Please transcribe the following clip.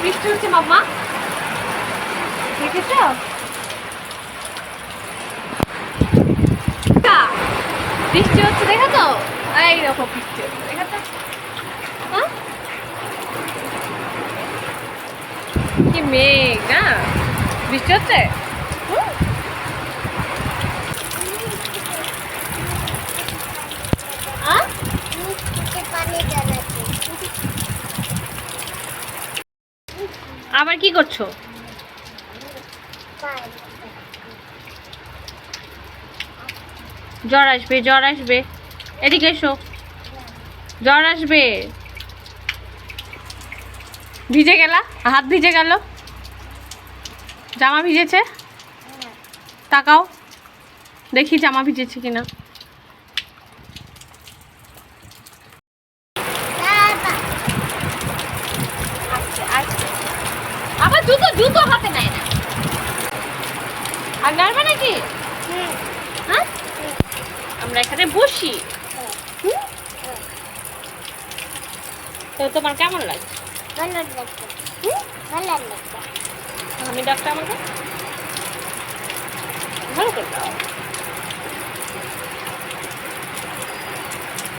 বৃষ্টি হচ্ছে মাম্মা, দেখেছো? বৃষ্টি হচ্ছে দেখো তো, এই দেখো বৃষ্টি হচ্ছে দেখো তো। হ্যাঁ কি মেঘ না, বৃষ্টি হচ্ছে। আবার কি করছো? জ্বর আসবে, জ্বর আসবে, এদিকে এসো, জ্বর আসবে। ভিজে গেলা, হাত ভিজে গেল, জামা ভিজেছে, তাকাও দেখি জামা ভিজেছে কিনা। আবার জুতো জুতো হাতে নেয় না, আর নাড়বে নাকি? হ্যাঁ আমরা এখানে বসি, তো তোমার কেমন লাগছে? আমি ডাক্তার আমাকে ভালো করে দাও।